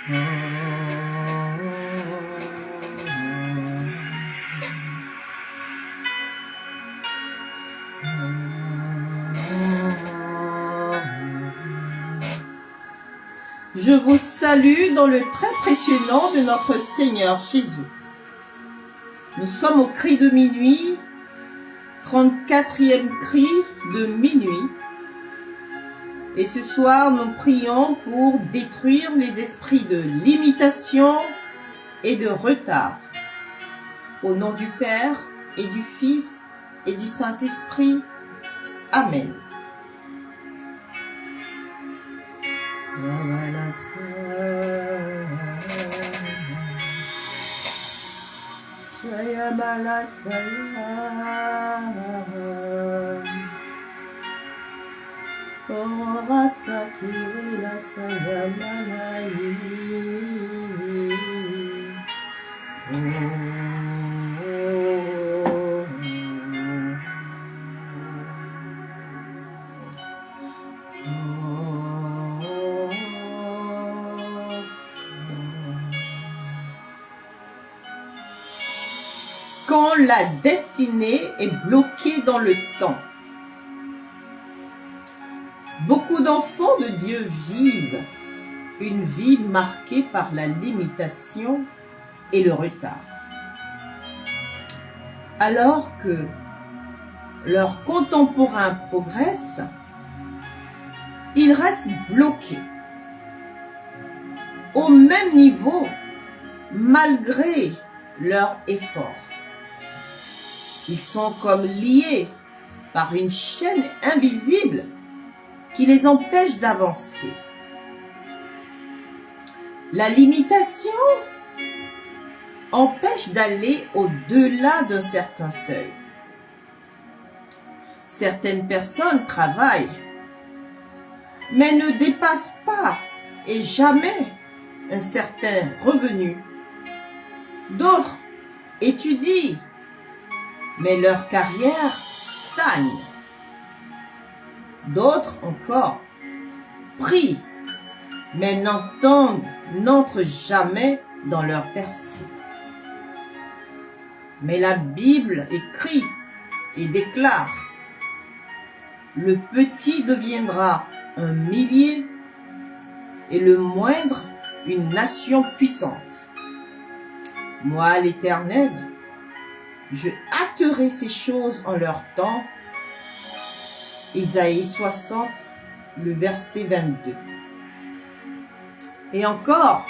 Je vous salue dans le très précieux nom de notre Seigneur Jésus. Nous sommes au cri de minuit, 34e cri de minuit. Et ce soir, nous prions pour détruire les esprits de limitation et de retard. Au nom du Père et du Fils et du Saint-Esprit. Amen. Quand la destinée est bloquée dans le temps. Beaucoup d'enfants de Dieu vivent une vie marquée par la limitation et le retard. Alors que leurs contemporains progressent, ils restent bloqués au même niveau malgré leur effort. Ils sont comme liés par une chaîne invisible qui les empêche d'avancer. La limitation empêche d'aller au-delà d'un certain seuil. Certaines personnes travaillent, mais ne dépassent pas et jamais un certain revenu. D'autres étudient, mais leur carrière stagne. D'autres encore prient, mais n'entrent jamais dans leur percée. Mais la Bible écrit et déclare: le petit deviendra un millier et le moindre une nation puissante. Moi, l'Éternel, je hâterai ces choses en leur temps. Isaïe 60, le verset 22. Et encore,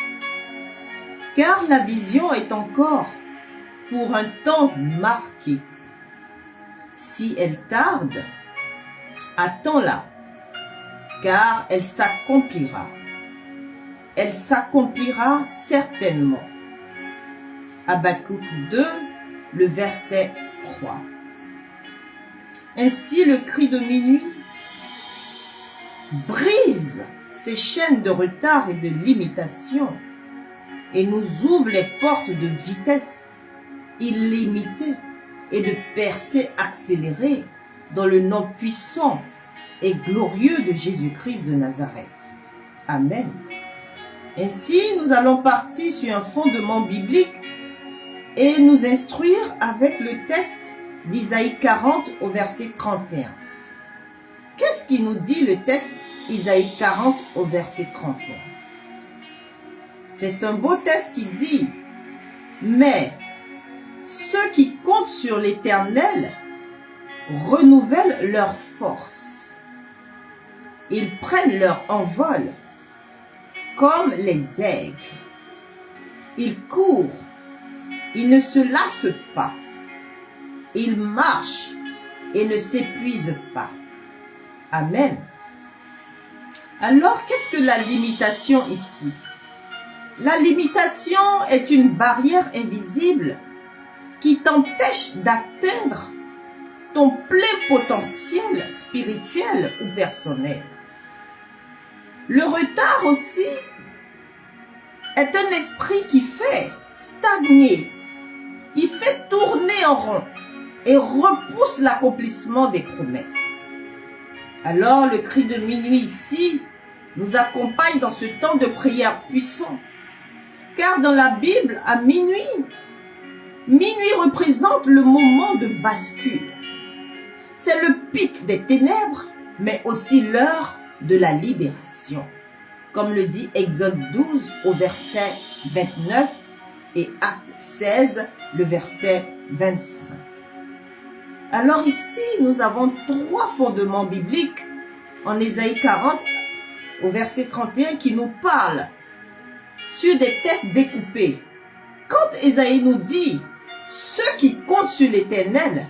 car la vision est encore pour un temps marqué. Si elle tarde, attends-la, car elle s'accomplira. Elle s'accomplira certainement. Habakkuk 2, le verset 3. Ainsi, le cri de minuit brise ces chaînes de retard et de limitation et nous ouvre les portes de vitesse illimitée et de percée accélérée dans le nom puissant et glorieux de Jésus-Christ de Nazareth. Amen. Ainsi, nous allons partir sur un fondement biblique et nous instruire avec le texte d'Isaïe 40 au verset 31. Qu'est-ce qui nous dit le texte Isaïe 40 au verset 31? C'est un beau texte qui dit: mais ceux qui comptent sur l'Éternel renouvellent leur force. Ils prennent leur envol comme les aigles. Ils courent, ils ne se lassent pas. Ils marchent et ne s'épuisent pas. Amen. Alors, qu'est-ce que la limitation ici? La limitation est une barrière invisible qui t'empêche d'atteindre ton plein potentiel spirituel ou personnel. Le retard aussi est un esprit qui fait stagner, il fait tourner en rond et repousse l'accomplissement des promesses. Alors le cri de minuit ici nous accompagne dans ce temps de prière puissant Car dans la Bible, à minuit représente le moment de bascule. C'est le pic des ténèbres, mais aussi l'heure de la libération. Comme le dit Exode 12 au verset 29 et Acte 16, le verset 25. Alors ici, nous avons 3 fondements bibliques en Ésaïe 40 au verset 31 qui nous parlent sur des textes découpés. Quand Ésaïe nous dit « Ceux qui comptent sur l'Éternel »,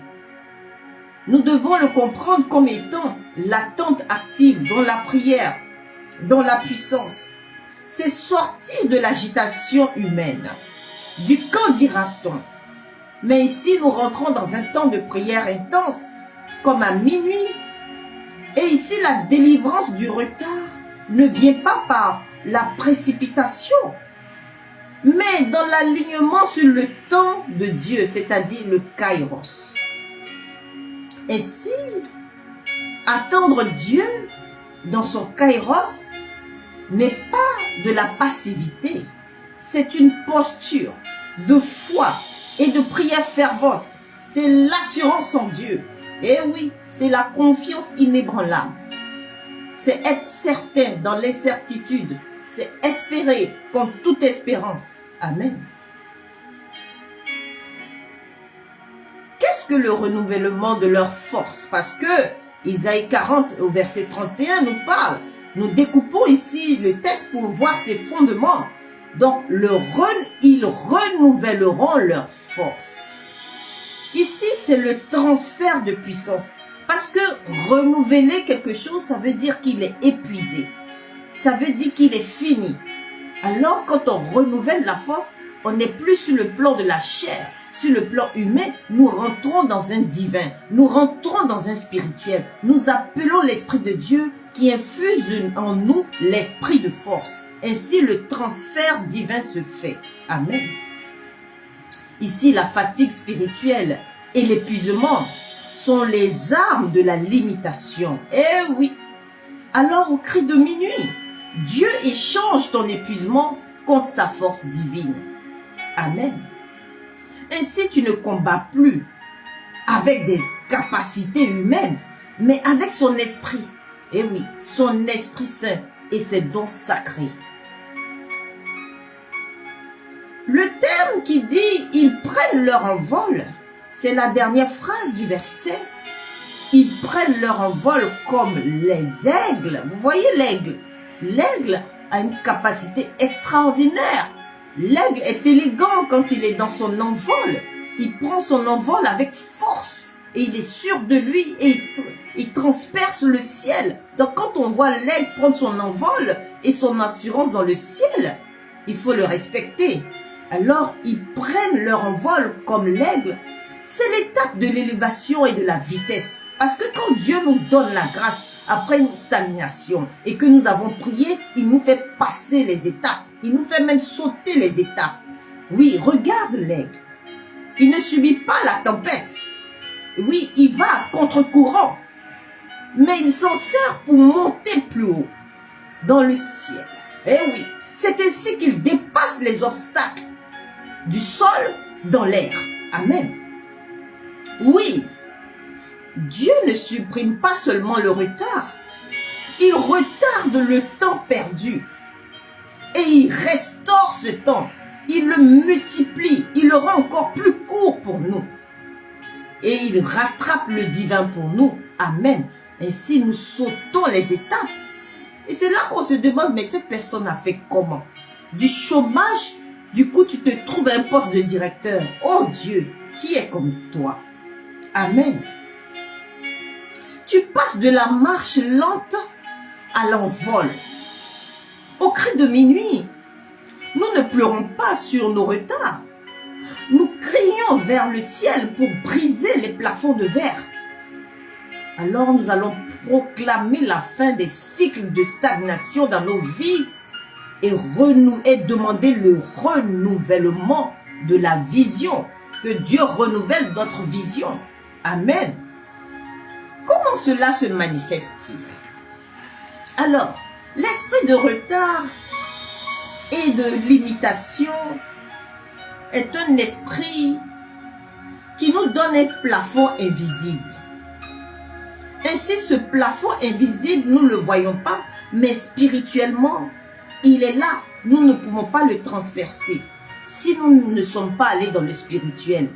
nous devons le comprendre comme étant l'attente active dans la prière, dans la puissance. C'est sortir de l'agitation humaine, du qu'en dira-t-on. Mais ici, nous rentrons dans un temps de prière intense, comme à minuit. Et ici, la délivrance du retard ne vient pas par la précipitation, mais dans l'alignement sur le temps de Dieu, c'est-à-dire le kairos. Ainsi, attendre Dieu dans son kairos n'est pas de la passivité, c'est une posture de foi et de prière fervente. C'est l'assurance en Dieu. Et oui, c'est la confiance inébranlable. C'est être certain dans l'incertitude. C'est espérer comme toute espérance. Amen. Qu'est-ce que le renouvellement de leur force? Parce que Isaïe 40 au verset 31 nous parle. Nous découpons ici le texte pour voir ses fondements. Donc, ils renouvelleront leur force. Ici, c'est le transfert de puissance. Parce que renouveler quelque chose, ça veut dire qu'il est épuisé. Ça veut dire qu'il est fini. Alors, quand on renouvelle la force, on n'est plus sur le plan de la chair. Sur le plan humain, nous rentrons dans un divin. Nous rentrons dans un spirituel. Nous appelons l'Esprit de Dieu qui infuse en nous l'esprit de force. Ainsi, le transfert divin se fait. Amen. Ici, la fatigue spirituelle et l'épuisement sont les armes de la limitation. Eh oui. Alors, au cri de minuit, Dieu échange ton épuisement contre sa force divine. Amen. Ainsi, tu ne combats plus avec des capacités humaines, mais avec son esprit. Eh oui, son Esprit Saint et ses dons sacrés. Le terme qui dit « ils prennent leur envol », c'est la dernière phrase du verset. Ils prennent leur envol comme les aigles. Vous voyez l'aigle? L'aigle a une capacité extraordinaire. L'aigle est élégant quand il est dans son envol. Il prend son envol avec force et il est sûr de lui et il transperce le ciel. Donc quand on voit l'aigle prendre son envol et son assurance dans le ciel, il faut le respecter. Alors ils prennent leur envol comme l'aigle. C'est l'étape de l'élévation et de la vitesse. Parce que quand Dieu nous donne la grâce après une stagnation et que nous avons prié, il nous fait passer les étapes. Il nous fait même sauter les étapes. Oui, regarde l'aigle. Il ne subit pas la tempête. Oui, il va à contre-courant. Mais il s'en sert pour monter plus haut dans le ciel. Eh oui, c'est ainsi qu'il dépasse les obstacles du sol dans l'air. Amen. Oui, Dieu ne supprime pas seulement le retard. Il retarde le temps perdu. Et il restaure ce temps. Il le multiplie. Il le rend encore plus court pour nous. Et il rattrape le divin pour nous. Amen. Ainsi, nous sautons les étapes. Et c'est là qu'on se demande, mais cette personne a fait comment? Du chômage, du coup, tu te trouves à un poste de directeur. Oh Dieu, qui est comme toi? Amen. Tu passes de la marche lente à l'envol. Au cri de minuit, nous ne pleurons pas sur nos retards. Nous crions vers le ciel pour briser les plafonds de verre. Alors nous allons proclamer la fin des cycles de stagnation dans nos vies et demander le renouvellement de la vision. Que Dieu renouvelle notre vision. Amen. Comment cela se manifeste-t-il? Alors, l'esprit de retard et de limitation est un esprit qui nous donne un plafond invisible. Ainsi, ce plafond invisible, nous ne le voyons pas, mais spirituellement, il est là. Nous ne pouvons pas le transpercer si nous ne sommes pas allés dans le spirituel.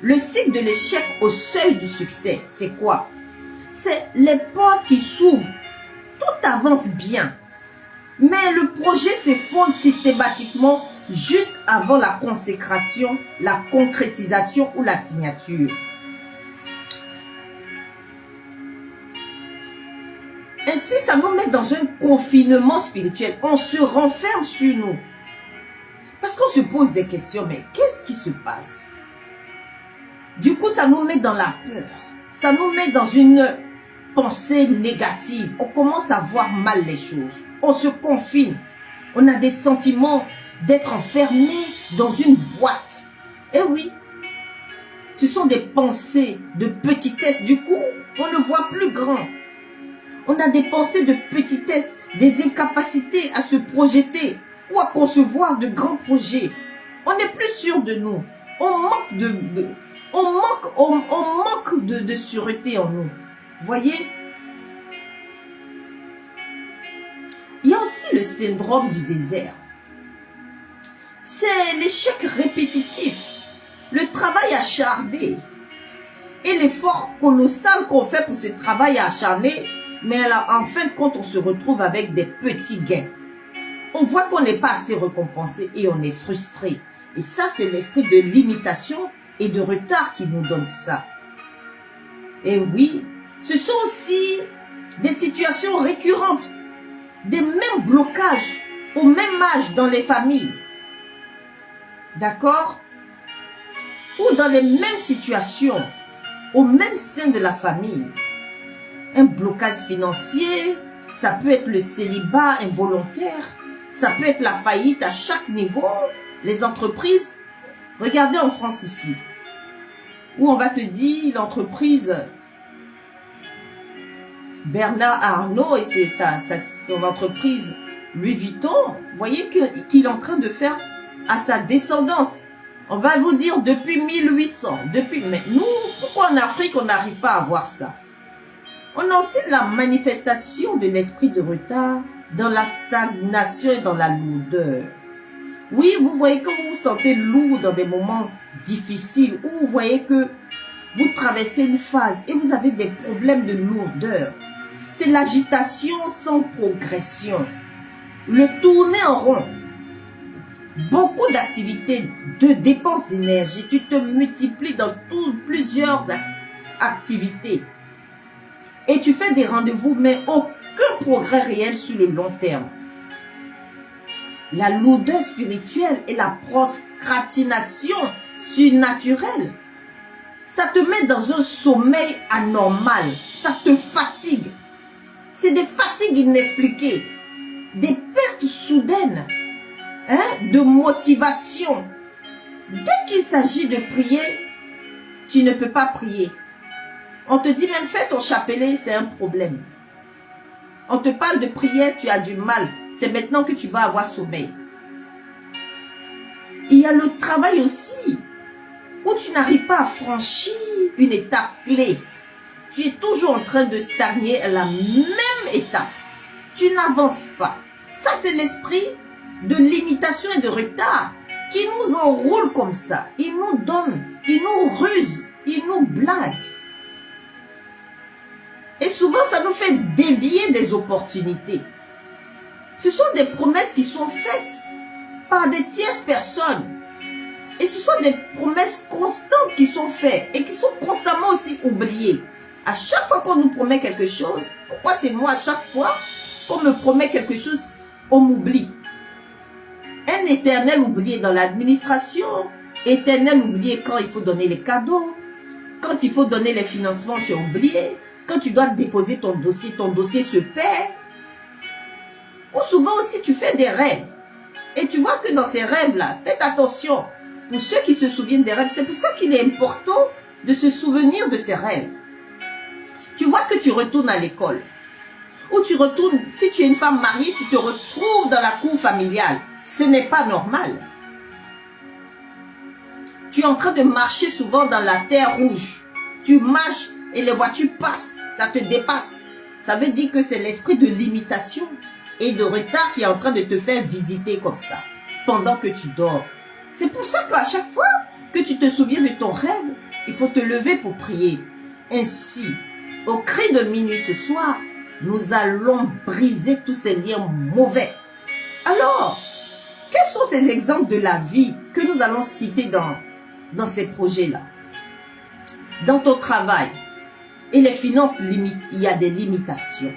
Le cycle de l'échec au seuil du succès, c'est quoi? C'est les portes qui s'ouvrent. Tout avance bien. Mais le projet s'effondre systématiquement juste avant la consécration, la concrétisation ou la signature. Ainsi, ça nous met dans un confinement spirituel. On se renferme sur nous. Parce qu'on se pose des questions, mais qu'est-ce qui se passe? Du coup, ça nous met dans la peur. Ça nous met dans une pensée négative. On commence à voir mal les choses. On se confine. On a des sentiments d'être enfermé dans une boîte. Eh oui, ce sont des pensées de petitesse. Du coup, on ne voit plus grand. On a des pensées de petitesse, des incapacités à se projeter ou à concevoir de grands projets. On n'est plus sûr de nous. On manque de sûreté en nous. Voyez? Il y a aussi le syndrome du désert. C'est l'échec répétitif, le travail acharné et l'effort colossal qu'on fait pour ce travail acharné, mais là, en fin de compte, on se retrouve avec des petits gains. On voit qu'on n'est pas assez récompensé et on est frustré. Et ça, c'est l'esprit de limitation et de retard qui nous donne ça. Et oui, ce sont aussi des situations récurrentes, des mêmes blocages au même âge dans les familles. D'accord? Ou dans les mêmes situations, au même sein de la famille. Un blocage financier, ça peut être le célibat involontaire, ça peut être la faillite à chaque niveau. Les entreprises, regardez en France ici, où on va te dire l'entreprise Bernard Arnault et c'est son entreprise Louis Vuitton, voyez qu'il est en train de faire à sa descendance. On va vous dire depuis 1800, mais nous, pourquoi en Afrique on n'arrive pas à voir ça? On a aussi la manifestation de l'esprit de retard dans la stagnation et dans la lourdeur. Oui, vous voyez que vous vous sentez lourd dans des moments difficiles, où vous voyez que vous traversez une phase et vous avez des problèmes de lourdeur. C'est l'agitation sans progression, le tourner en rond. Beaucoup d'activités, de dépenses d'énergie, tu te multiplies dans plusieurs activités. Et tu fais des rendez-vous, mais aucun progrès réel sur le long terme. La lourdeur spirituelle et la procrastination surnaturelle, ça te met dans un sommeil anormal, ça te fatigue. C'est des fatigues inexpliquées, des pertes soudaines, de motivation. Dès qu'il s'agit de prier, tu ne peux pas prier. On te dit même fais ton chapelet, c'est un problème. On te parle de prière, tu as du mal. C'est maintenant que tu vas avoir sommeil. Il y a le travail aussi, où tu n'arrives pas à franchir une étape clé. Tu es toujours en train de stagner à la même étape. Tu n'avances pas. Ça, c'est l'esprit de limitation et de retard qui nous enroule comme ça. Il nous donne, il nous ruse, il nous blague. Et souvent, ça nous fait dévier des opportunités. Ce sont des promesses qui sont faites par des tierces personnes. Et ce sont des promesses constantes qui sont faites et qui sont constamment aussi oubliées. À chaque fois qu'on nous promet quelque chose, pourquoi c'est moi à chaque fois qu'on me promet quelque chose, on m'oublie? Un éternel oublié dans l'administration, éternel oublié quand il faut donner les cadeaux, quand il faut donner les financements, tu as oublié. Quand tu dois déposer ton dossier se perd. Ou souvent aussi, tu fais des rêves. Et tu vois que dans ces rêves-là, faites attention. Pour ceux qui se souviennent des rêves, c'est pour ça qu'il est important de se souvenir de ces rêves. Tu vois que tu retournes à l'école. Ou tu retournes, si tu es une femme mariée, tu te retrouves dans la cour familiale. Ce n'est pas normal. Tu es en train de marcher souvent dans la terre rouge. Tu marches et les voitures passent. Ça te dépasse. Ça veut dire que c'est l'esprit de limitation et de retard qui est en train de te faire visiter comme ça, pendant que tu dors. C'est pour ça qu'à chaque fois que tu te souviens de ton rêve, il faut te lever pour prier. Ainsi, au cri de minuit ce soir, nous allons briser tous ces liens mauvais. Alors, quels sont ces exemples de la vie que nous allons citer dans ces projets-là? Dans ton travail et les finances, il y a des limitations.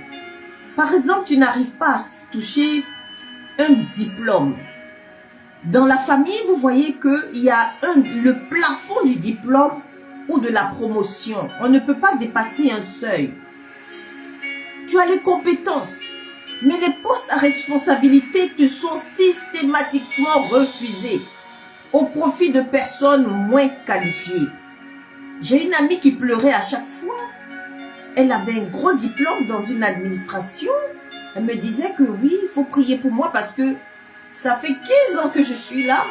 Par exemple, tu n'arrives pas à toucher un diplôme. Dans la famille, vous voyez qu'il y a le plafond du diplôme ou de la promotion. On ne peut pas dépasser un seuil. Tu as les compétences, mais les postes à responsabilité te sont systématiquement refusés au profit de personnes moins qualifiées. J'ai une amie qui pleurait à chaque fois. Elle avait un gros diplôme dans une administration. Elle me disait que oui, il faut prier pour moi parce que ça fait 15 ans que je suis là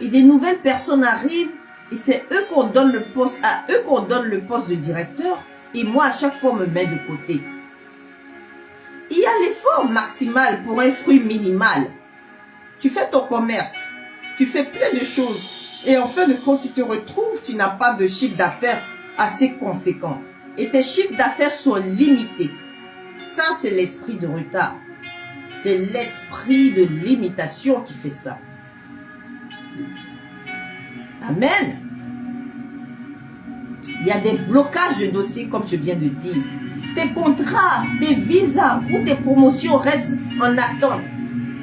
et des nouvelles personnes arrivent et c'est eux qu'on donne le poste, à eux qu'on donne le poste de directeur et moi à chaque fois on me met de côté. Il y a l'effort maximal pour un fruit minimal. Tu fais ton commerce, tu fais plein de choses et en fin de compte tu te retrouves, tu n'as pas de chiffre d'affaires assez conséquent et tes chiffres d'affaires sont limités. Ça c'est l'esprit de retard. C'est l'esprit de limitation qui fait ça. Amen. Il y a des blocages de dossiers comme je viens de dire. Tes contrats, tes visas ou tes promotions restent en attente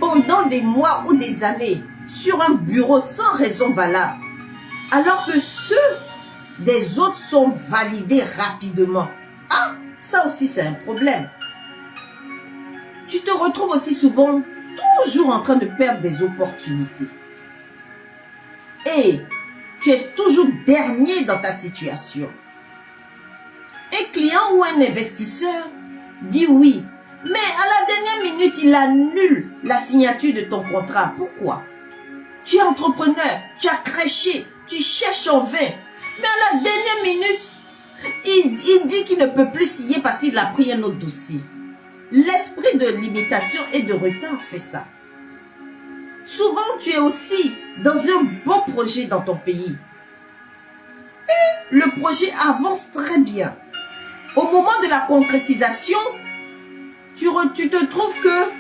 pendant des mois ou des années sur un bureau sans raison valable. Alors que ceux des autres sont validés rapidement. Ah, ça aussi c'est un problème. Tu te retrouves aussi souvent toujours en train de perdre des opportunités. Et tu es toujours dernier dans ta situation. Un client ou un investisseur dit oui, mais à la dernière minute, il annule la signature de ton contrat. Pourquoi? Tu es entrepreneur, tu as crêché, tu cherches en vain. Mais à la dernière minute, il dit qu'il ne peut plus signer parce qu'il a pris un autre dossier. L'esprit de limitation et de retard fait ça. Souvent, tu es aussi dans un beau projet dans ton pays. Et le projet avance très bien. Au moment de la concrétisation, tu te trouves que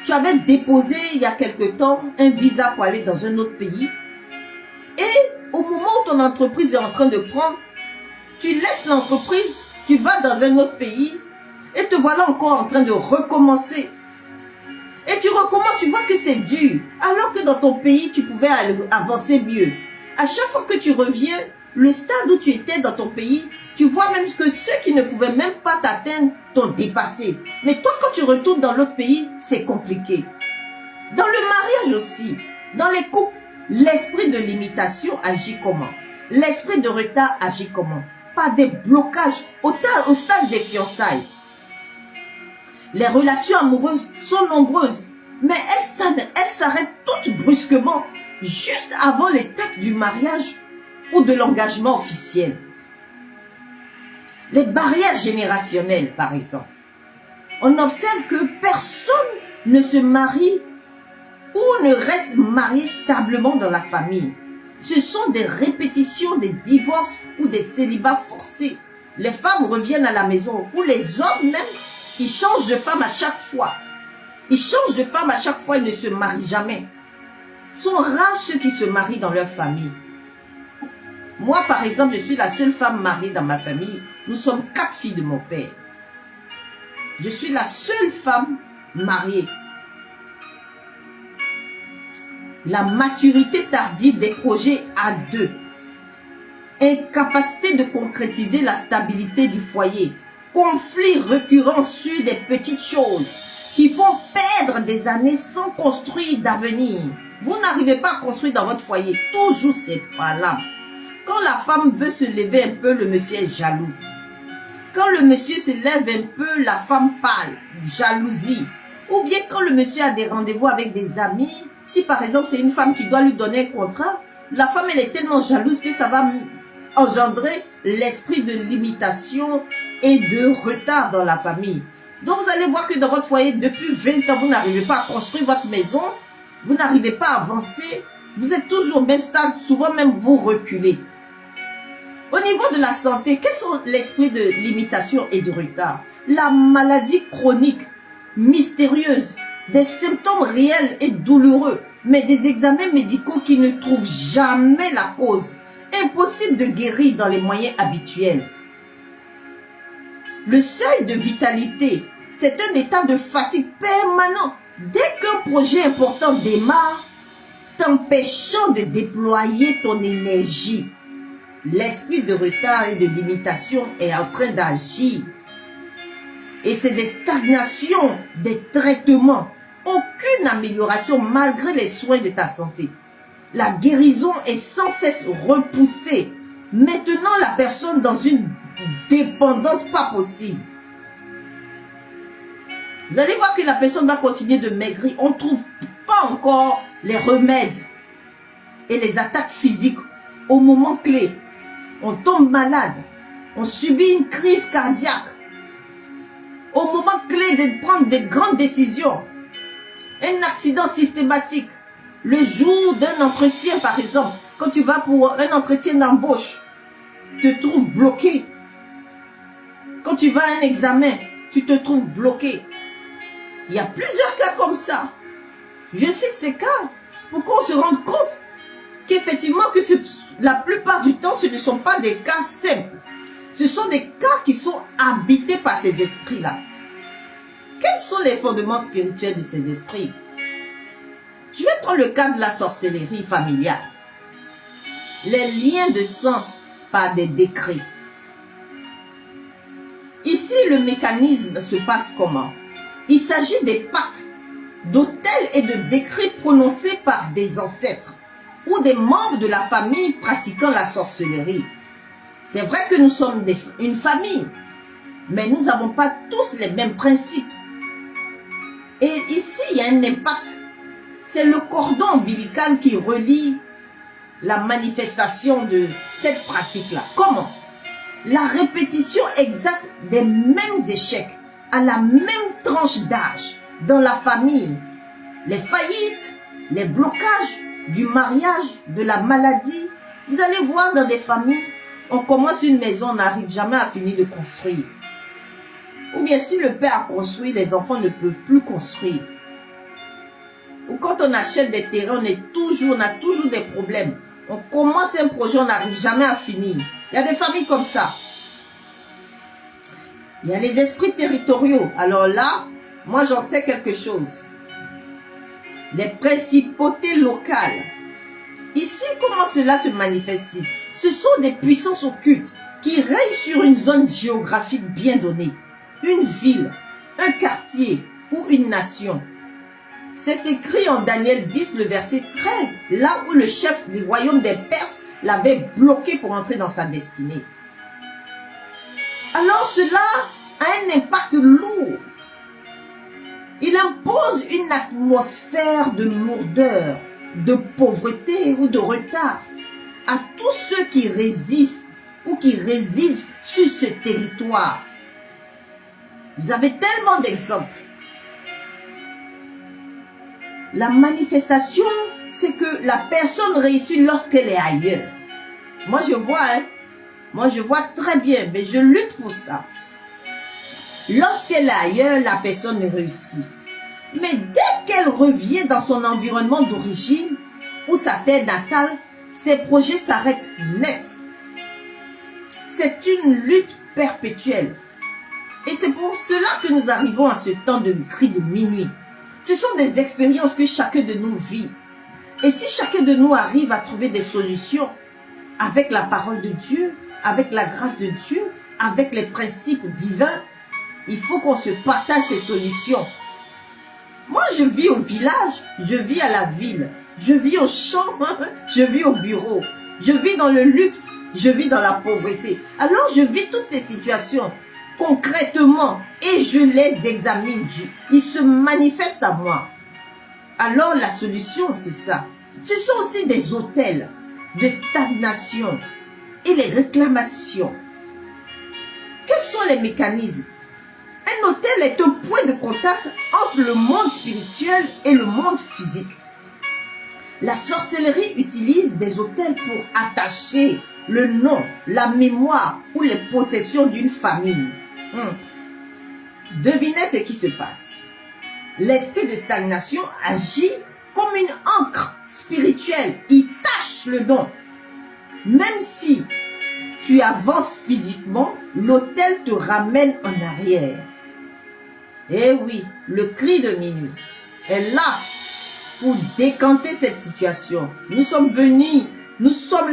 tu avais déposé il y a quelque temps un visa pour aller dans un autre pays. Et au moment où ton entreprise est en train de prendre, tu laisses l'entreprise, tu vas dans un autre pays et te voilà encore en train de recommencer. Et tu recommences, tu vois que c'est dur. Alors que dans ton pays, tu pouvais avancer mieux. À chaque fois que tu reviens, le stade où tu étais dans ton pays, tu vois même que ceux qui ne pouvaient même pas t'atteindre t'ont dépassé. Mais toi, quand tu retournes dans l'autre pays, c'est compliqué. Dans le mariage aussi, dans les couples, l'esprit de limitation agit comment? L'esprit de retard agit comment? Par des blocages au stade des fiançailles. Les relations amoureuses sont nombreuses, mais elles s'arrêtent toutes brusquement, juste avant l'étape du mariage ou de l'engagement officiel. Les barrières générationnelles, par exemple. On observe que personne ne se marie ou ne reste marié stablement dans la famille. Ce sont des répétitions des divorces ou des célibats forcés. Les femmes reviennent à la maison, ou les hommes même, ils changent de femme à chaque fois. Ils changent de femme à chaque fois, ils ne se marient jamais. Sont rares ceux qui se marient dans leur famille. Moi, par exemple, je suis la seule femme mariée dans ma famille. Nous sommes 4 filles de mon père. Je suis la seule femme mariée. La maturité tardive des projets à deux. Incapacité de concrétiser la stabilité du foyer. Conflits récurrents sur des petites choses qui font perdre des années sans construire d'avenir. Vous n'arrivez pas à construire dans votre foyer. Toujours c'est pas là. Quand la femme veut se lever un peu, le monsieur est jaloux. Quand le monsieur se lève un peu, la femme parle. jalousie. Ou bien quand le monsieur a des rendez-vous avec des amis, si par exemple c'est une femme qui doit lui donner un contrat, la femme elle est tellement jalouse que ça va engendrer l'esprit de limitation et de retard dans la famille. Donc vous allez voir que dans votre foyer, depuis 20 ans, vous n'arrivez pas à construire votre maison, vous n'arrivez pas à avancer, vous êtes toujours au même stade, souvent même vous reculez. Au niveau de la santé, quels sont l'esprit de limitation et de retard? La maladie chronique, mystérieuse, des symptômes réels et douloureux, mais des examens médicaux qui ne trouvent jamais la cause. Impossible de guérir dans les moyens habituels. Le seuil de vitalité, c'est un état de fatigue permanent. Dès qu'un projet important démarre, t'empêchant de déployer ton énergie. L'esprit de retard et de limitation est en train d'agir. Et c'est des stagnations, des traitements. Aucune amélioration malgré les soins de ta santé. La guérison est sans cesse repoussée. Maintenant, la personne dans une dépendance pas possible. Vous allez voir que la personne va continuer de maigrir. On ne trouve pas encore les remèdes et les attaques physiques au moment clé. On tombe malade. On subit une crise cardiaque. Au moment clé de prendre des grandes décisions. Un accident systématique. Le jour d'un entretien, par exemple, quand tu vas pour un entretien d'embauche, tu te trouves bloqué. Quand tu vas à un examen, tu te trouves bloqué. Il y a plusieurs cas comme ça. Je cite ces cas pour qu'on se rende compte qu'effectivement, la plupart du temps, ce ne sont pas des cas simples. Ce sont des cas qui sont habités par ces esprits-là. Quels sont les fondements spirituels de ces esprits? Je vais prendre le cas de la sorcellerie familiale. Les liens de sang par des décrets. Ici, le mécanisme se passe comment? Il s'agit des pactes, d'autels et de décrets prononcés par des ancêtres ou des membres de la famille pratiquant la sorcellerie. C'est vrai que nous sommes une famille, mais nous n'avons pas tous les mêmes principes. Et ici, il y a un impact. C'est le cordon ombilical qui relie la manifestation de cette pratique-là. Comment? La répétition exacte des mêmes échecs à la même tranche d'âge dans la famille. Les faillites, les blocages du mariage, de la maladie. Vous allez voir dans des familles, on commence une maison, on n'arrive jamais à finir de construire. Ou bien si le père a construit, les enfants ne peuvent plus construire. Ou quand on achète des terrains, on a toujours des problèmes. On commence un projet, on n'arrive jamais à finir. Il y a des familles comme ça. Il y a les esprits territoriaux. Alors là, moi j'en sais quelque chose. Les principautés locales. Ici, comment cela se manifeste-t-il? Ce sont des puissances occultes qui règnent sur une zone géographique bien donnée. Une ville, un quartier ou une nation. C'est écrit en Daniel 10, le verset 13, là où le chef du royaume des Perses l'avait bloqué pour entrer dans sa destinée. Alors cela a un impact lourd. Il impose une atmosphère de lourdeur, de pauvreté ou de retard à tous ceux qui résistent ou qui résident sur ce territoire. Vous avez tellement d'exemples. La manifestation, c'est que la personne réussit lorsqu'elle est ailleurs. Moi, je vois très bien, mais je lutte pour ça. Lorsqu'elle est ailleurs, la personne réussit. Mais dès qu'elle revient dans son environnement d'origine ou sa terre natale, ses projets s'arrêtent net. C'est une lutte perpétuelle. Et c'est pour cela que nous arrivons à ce temps de cri de minuit. Ce sont des expériences que chacun de nous vit. Et si chacun de nous arrive à trouver des solutions avec la parole de Dieu, avec la grâce de Dieu, avec les principes divins, il faut qu'on se partage ces solutions. Moi, je vis au village, je vis à la ville, je vis au champ, je vis au bureau, je vis dans le luxe, je vis dans la pauvreté. Alors, je vis toutes ces situations concrètement et je les examine. Ils se manifestent à moi. Alors la solution, c'est ça. Ce sont aussi des autels de stagnation et les réclamations. Quels sont les mécanismes? Un autel est un point de contact entre le monde spirituel et le monde physique. La sorcellerie utilise des autels pour attacher le nom, la mémoire ou les possessions d'une famille. Devinez ce qui se passe. L'esprit de stagnation agit comme une encre spirituelle. Il tache le don. Même si tu avances physiquement, l'autel te ramène en arrière. Eh oui, le cri de minuit est là pour décanter cette situation. Nous sommes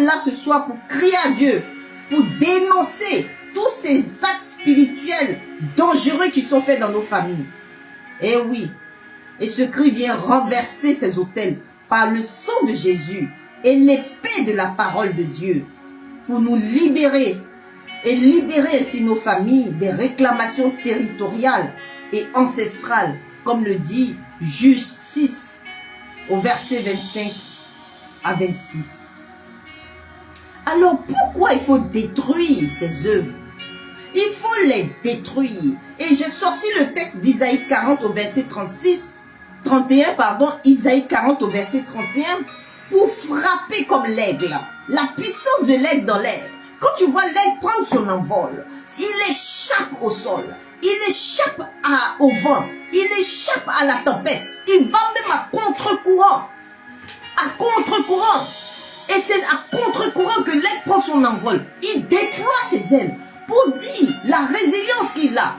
là ce soir pour crier à Dieu, pour dénoncer tous ces actes spirituels dangereux qui sont faits dans nos familles. Eh oui, et ce cri vient renverser ces autels par le sang de Jésus et l'épée de la parole de Dieu pour nous libérer et libérer ainsi nos familles des réclamations territoriales et ancestrales, comme le dit Juge 6 au verset 25 à 26. Alors pourquoi il faut détruire ces œuvres? Il faut les détruire. Et j'ai sorti le texte d'Isaïe 40 au verset 31, Isaïe 40 au verset 31, pour frapper comme l'aigle. La puissance de l'aigle dans l'air. Quand tu vois l'aigle prendre son envol, il échappe au sol, il échappe au vent, il échappe à la tempête, il va même à contre-courant. À contre-courant. Et c'est à contre-courant que l'aigle prend son envol. Il déploie ses ailes pour dire la résilience qu'il a.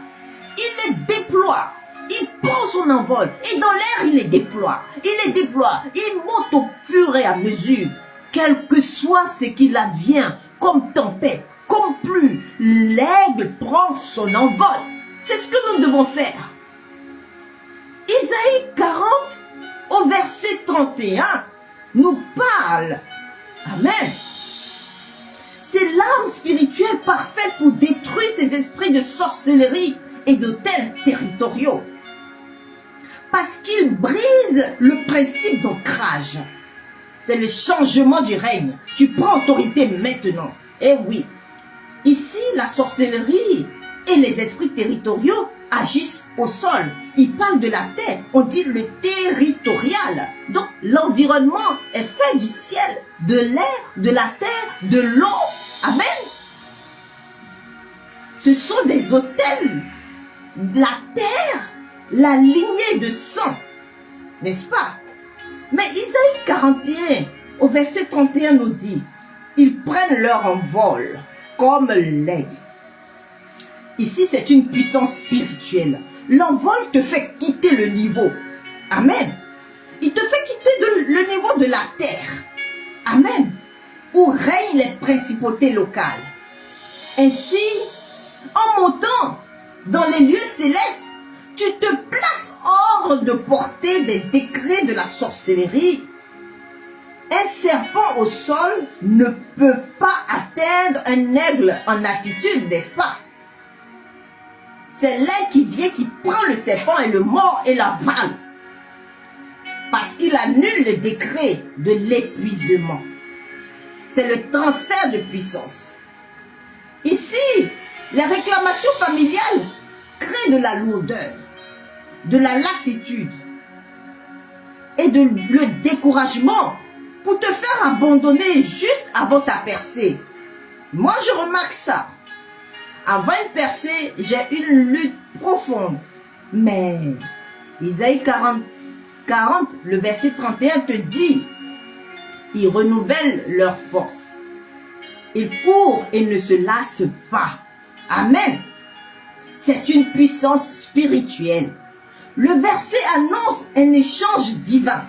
Il les déploie. Il prend son envol. Et dans l'air, il les déploie. Il les déploie. Il monte au fur et à mesure. Quel que soit ce qu'il advient, comme tempête, comme pluie, l'aigle prend son envol. C'est ce que nous devons faire. Isaïe 40, au verset 31, nous parle. Amen. C'est l'arme spirituelle parfaite pour détruire ces esprits de sorcellerie et d'autels territoriaux. Parce qu'il brise le principe d'ancrage. C'est le changement du règne. Tu prends autorité maintenant. Eh oui. Ici, la sorcellerie et les esprits territoriaux agissent au sol. Ils parlent de la terre. On dit le territorial. Donc, l'environnement est fait du ciel, de l'air, de la terre, de l'eau. Amen. Ce sont des autels. La terre, la lignée de sang. N'est-ce pas? Mais Isaïe 41, au verset 31 nous dit, ils prennent leur envol comme l'aigle. Ici, c'est une puissance spirituelle. L'envol te fait quitter le niveau. Amen. Il te fait quitter le niveau de la terre. Amen. Où règnent les principautés locales. Ainsi, en montant dans les lieux célestes, tu te places hors de portée des décrets de la sorcellerie. Un serpent au sol ne peut pas atteindre un aigle en attitude, n'est-ce pas? C'est l'aigle qui vient, qui prend le serpent et le mord et l'avale. Parce qu'il annule le décret de l'épuisement. C'est le transfert de puissance. Ici, les réclamations familiales créent de la lourdeur, de la lassitude et le découragement pour te faire abandonner juste avant ta percée. Moi, je remarque ça. Avant une percée, j'ai une lutte profonde. Mais Isaïe 40, le verset 31 te dit, ils renouvellent leur force. Ils courent et ne se lassent pas. Amen. C'est une puissance spirituelle. Le verset annonce un échange divin.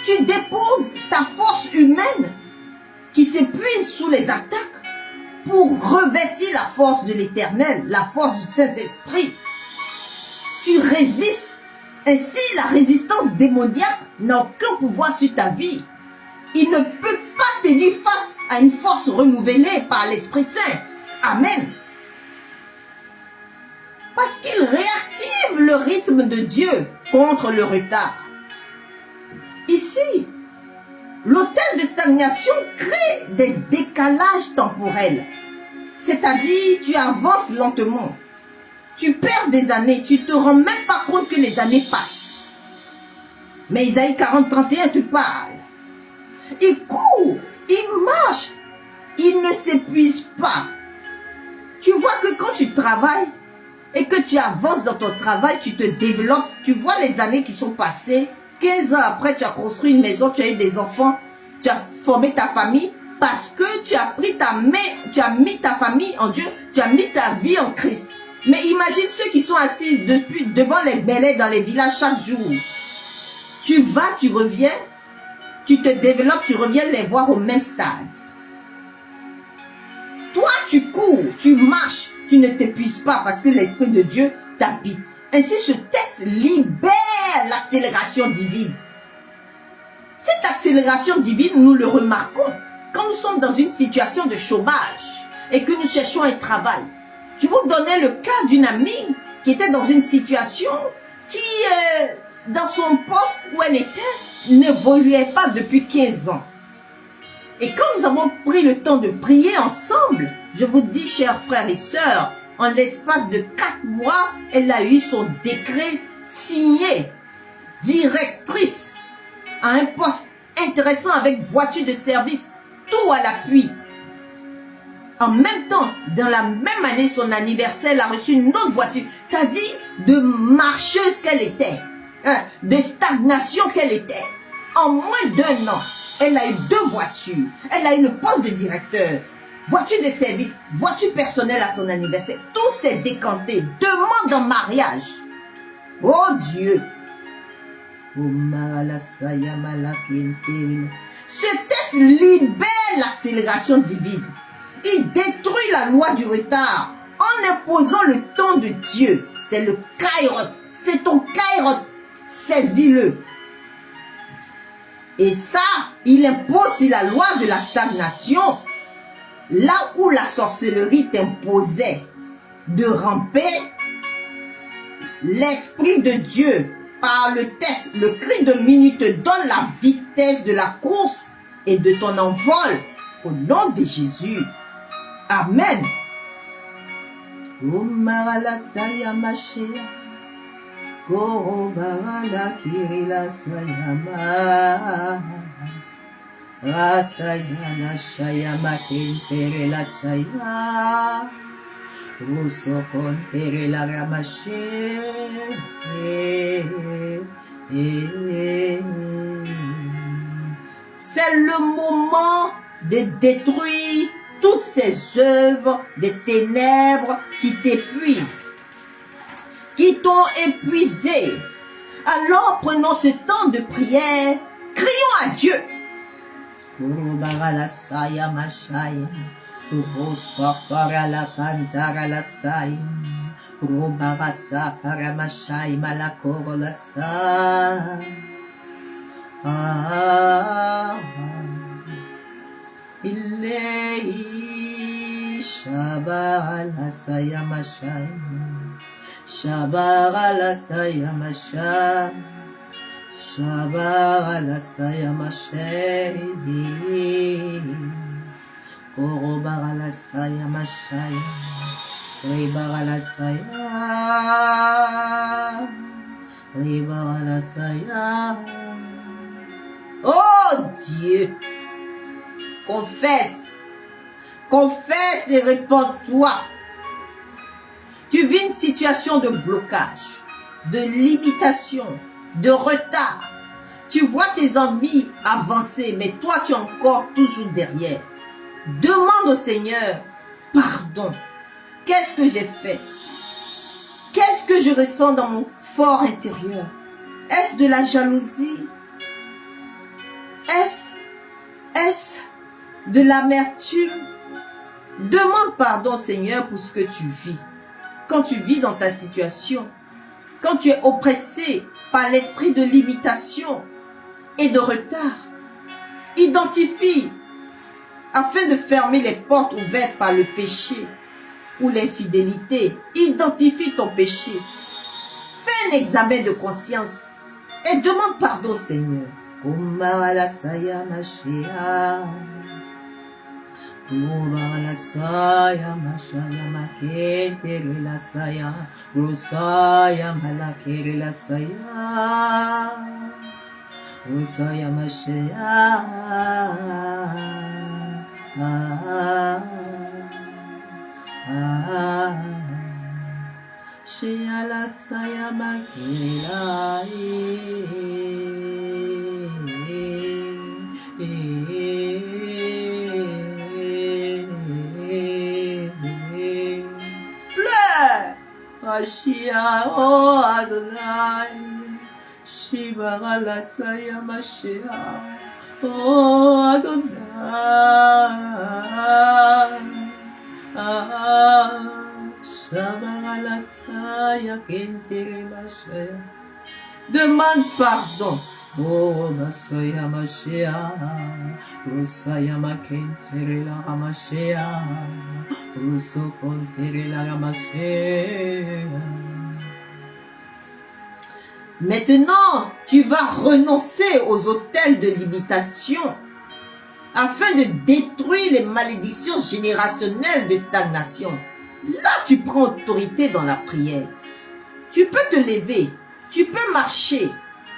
Tu déposes ta force humaine qui s'épuise sous les attaques pour revêtir la force de l'Éternel, la force du Saint-Esprit. Tu résistes. Ainsi, la résistance démoniaque n'a aucun pouvoir sur ta vie. Il ne peut pas tenir face à une force renouvelée par l'Esprit Saint. Amen. Pas Parce qu'il réactive le rythme de Dieu contre le retard. Ici, l'hôtel de stagnation crée des décalages temporels. C'est-à-dire, tu avances lentement. Tu perds des années, tu te rends même pas compte que les années passent. Mais Isaïe 40, 31 te parle. Il court, il marche, il ne s'épuise pas. Tu vois que quand tu travailles et que tu avances dans ton travail, tu te développes, tu vois les années qui sont passées. 15 ans après, tu as construit une maison, tu as eu des enfants, tu as formé ta famille parce que tu as pris ta main, tu as mis ta famille en Dieu, tu as mis ta vie en Christ. Mais imagine ceux qui sont assis devant les bellets dans les villages chaque jour. Tu vas, tu reviens, tu te développes, tu reviens les voir au même stade. Toi, tu cours, tu marches, tu ne t'épuises pas parce que l'Esprit de Dieu t'habite. Ainsi, ce texte libère l'accélération divine. Cette accélération divine, nous le remarquons quand nous sommes dans une situation de chômage et que nous cherchons un travail. Je vous donnais le cas d'une amie qui était dans une situation qui, dans son poste où elle était, n'évoluait pas depuis 15 ans. Et quand nous avons pris le temps de prier ensemble, je vous dis, chers frères et sœurs, en l'espace de 4 mois, elle a eu son décret signé, directrice, à un poste intéressant avec voiture de service, tout à l'appui. En même temps, dans la même année, son anniversaire, elle a reçu une autre voiture. Ça dit de marcheuse qu'elle était, de stagnation qu'elle était. En moins d'1 an, elle a eu 2 voitures. Elle a eu le poste de directeur, voiture de service, voiture personnelle à son anniversaire. Tout s'est décanté. Demande en mariage. Oh Dieu. Ce texte libère l'accélération divine. Il détruit la loi du retard en imposant le temps de Dieu. C'est le kairos. C'est ton kairos. Saisis-le. Et ça, il impose sur la loi de la stagnation. Là où la sorcellerie t'imposait de ramper, l'Esprit de Dieu, par le test, le cri de minuit te donne la vitesse de la course et de ton envol. Au nom de Jésus. Amen. Rasayana Shayama Kentere la Saya Russo Contere la Ramache. C'est le moment de détruire toutes ces œuvres des ténèbres qui t'épuisent, qui t'ont épuisé. Alors prenons ce temps de prière, crions à Dieu. La saya mashaya, Rosakara la cantara la saya, Robarasa karamashai malakoro la sa. Ilei Shabara la saya mashai, Shabara la saya mashai. Shabara la saya mashai, Korobara la saya mashai, Ribara la saya, Ribara la saya. Oh Dieu, confesse, confesse et répands-toi. Tu vis une situation de blocage, de limitation, de retard. Tu vois tes amis avancer, mais toi tu es encore toujours derrière. Demande au Seigneur pardon. Qu'est-ce que j'ai fait? Qu'est-ce que je ressens dans mon fort intérieur? Est-ce de la jalousie? Est-ce de l'amertume? Demande pardon, Seigneur, pour ce que tu vis. Quand tu vis dans ta situation, quand tu es oppressé par l'esprit de limitation et de retard, identifie, afin de fermer les portes ouvertes par le péché, ou l'infidélité. Identifie ton péché. Fais un examen de conscience et demande pardon, Seigneur. Kumbala saya mashia. Kumbala saya mashaya makete la saya. Rusaya malakere la saya. Rusaya mashia. Shiala saya makela pleure Ashia oh Adonai Shibara saya mashia oh Adonai demande pardon. Oh, Masaya Mashia, Rusaya Makentere la Ramashia, Russo Contere la Ramashia. Maintenant, tu vas renoncer aux autels de l'imitation afin de détruire les malédictions générationnelles de stagnation. Là, tu prends autorité dans la prière. Tu peux te lever, tu peux marcher,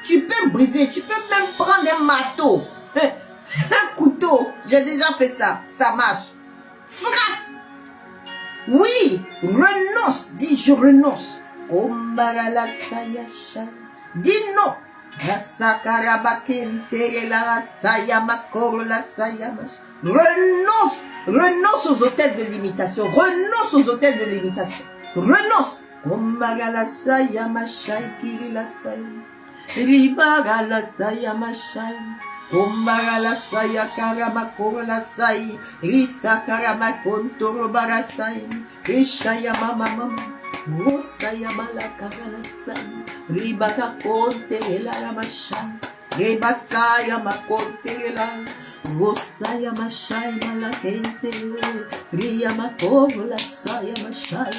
tu peux briser, tu peux même prendre un marteau, un couteau. J'ai déjà fait ça, ça marche. Frappe. Oui, renonce, dis je renonce. Dis non. Renonce aux hôtels de l'imitation. Renonce aux hôtels de l'imitation. Renonce. Rosaya malakara sai, ribaka konte la ramashan, rebasaya makonte la, rosaya mashai malakente, riyamakoro la saya mashai,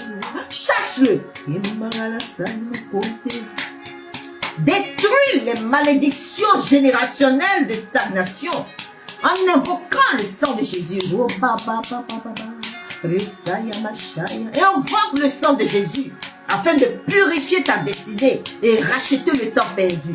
chasse-le, imara sai makonte. Détruis les malédictions générationnelles de stagnation en invoquant le sang de Jésus. Oh, et invoque le sang de Jésus afin de purifier ta destinée et racheter le temps perdu.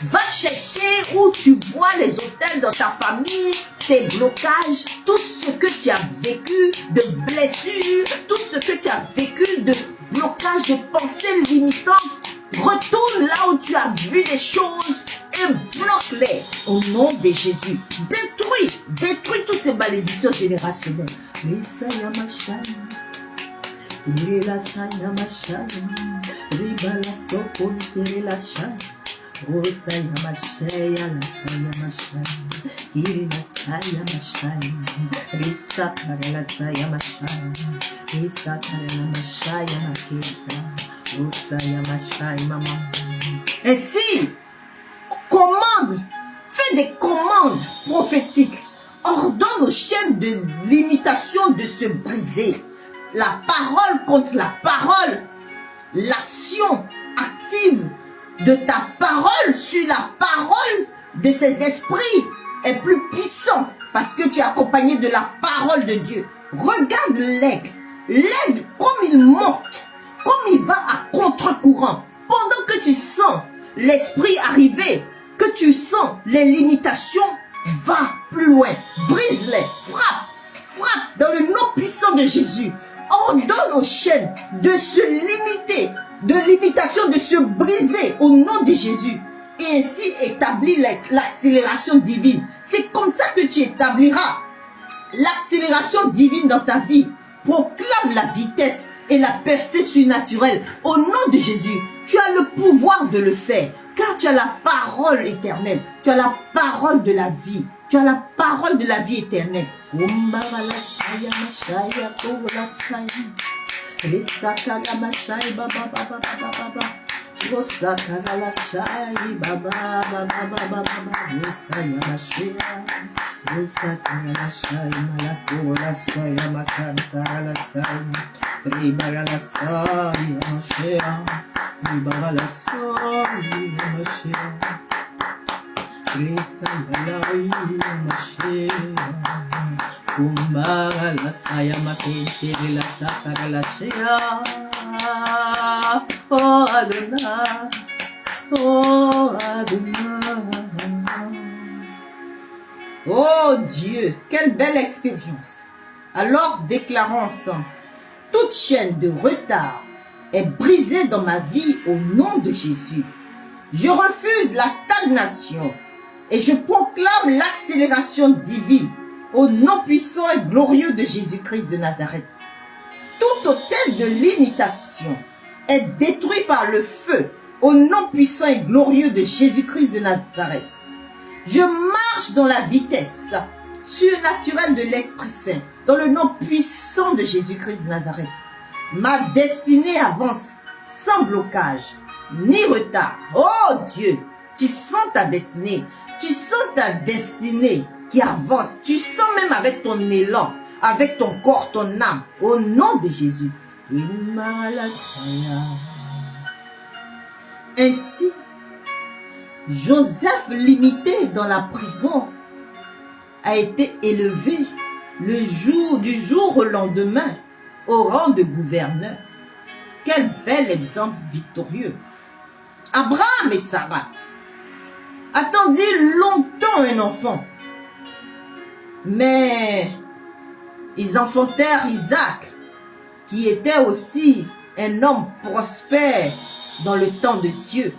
Va chercher où tu vois les hôtels dans ta famille, tes blocages, tout ce que tu as vécu de blessures, tout ce que tu as vécu de blocage, de pensées limitantes. Retourne là où tu as vu des choses et bloque-les au nom de Jésus. Détruis toutes ces malédictions générationnelles. La saya mashai, riba la soko tere la shai, o saya mashai, la saya mashai, iri la saya mashai, risakara la saya mashai, risakara la mashai makita, o saya mashai mama. Ainsi, commande, fais des commandes prophétiques, ordonne aux chaînes de l'imitation de se briser. La parole contre la parole, l'action active de ta parole sur la parole de ces esprits est plus puissante parce que tu es accompagné de la parole de Dieu. Regarde l'aigle. L'aigle, comme il monte, comme il va à contre-courant, pendant que tu sens l'esprit arriver, que tu sens les limitations, va plus loin, brise-les, frappe dans le nom puissant de Jésus. Ordonne aux chaînes de se limiter, de limitation, de se briser au nom de Jésus. Et ainsi établis l'accélération divine. C'est comme ça que tu établiras l'accélération divine dans ta vie. Proclame la vitesse et la percée surnaturelle au nom de Jésus. Tu as le pouvoir de le faire, car tu as la parole éternelle. Tu as la parole de la vie. Tu as la parole de la vie éternelle. Oh Adonai, oh Adonai. Oh Dieu, quelle belle expérience. Alors déclarons ensemble, toute chaîne de retard est brisée dans ma vie au nom de Jésus. Je refuse la stagnation et je proclame l'accélération divine au nom puissant et glorieux de Jésus-Christ de Nazareth. Tout hôtel de limitation est détruit par le feu au nom puissant et glorieux de Jésus-Christ de Nazareth. Je marche dans la vitesse surnaturelle de l'Esprit Saint dans le nom puissant de Jésus-Christ de Nazareth. Ma destinée avance sans blocage ni retard. Oh Dieu, tu sens ta destinée. Tu sens ta destinée qui avance. Tu sens même avec ton élan, avec ton corps, ton âme. Au nom de Jésus. Ainsi, Joseph, limité dans la prison, a été élevé du jour au lendemain au rang de gouverneur. Quel bel exemple victorieux. Abraham et Sarah attendirent longtemps un enfant, mais ils enfantèrent Isaac, qui était aussi un homme prospère dans le temps de Dieu.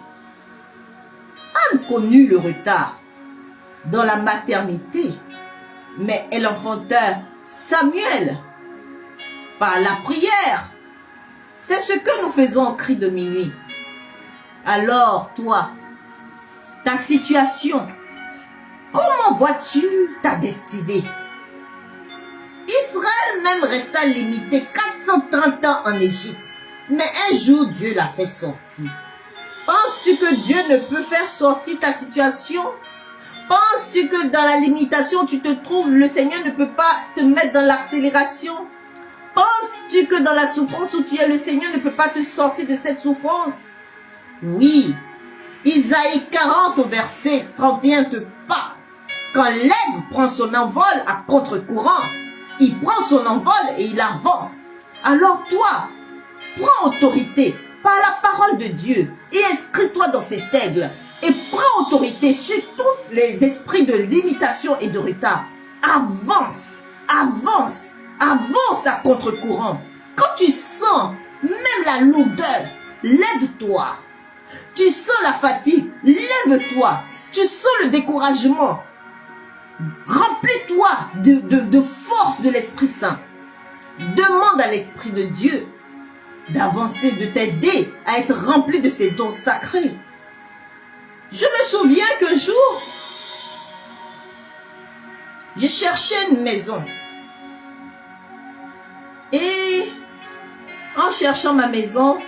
Anne connut le retard dans la maternité, mais elle enfanta Samuel par la prière. C'est ce que nous faisons au cri de minuit. Alors, toi, ta situation, comment vois-tu ta destinée? Israël même resta limité 430 ans en Égypte, mais un jour Dieu l'a fait sortir. Penses-tu que Dieu ne peut faire sortir ta situation? Penses-tu que dans la limitation où tu te trouves, le Seigneur ne peut pas te mettre dans l'accélération? Penses-tu que dans la souffrance où tu es, le Seigneur ne peut pas te sortir de cette souffrance? Oui, Isaïe 40 au verset 31 te parle. Quand l'aigle prend son envol à contre-courant, il prend son envol et il avance. Alors toi, prends autorité par la parole de Dieu et inscris-toi dans cet aigle et prends autorité sur tous les esprits de limitation et de retard. Avance, avance, avance à contre-courant. Quand tu sens même la lourdeur, lève-toi. Tu sens la fatigue, lève-toi. Tu sens le découragement. Remplis-toi de force de l'Esprit Saint. Demande à l'Esprit de Dieu d'avancer, de t'aider à être rempli de ses dons sacrés. Je me souviens qu'un jour, je cherchais une maison. Et en cherchant ma maison,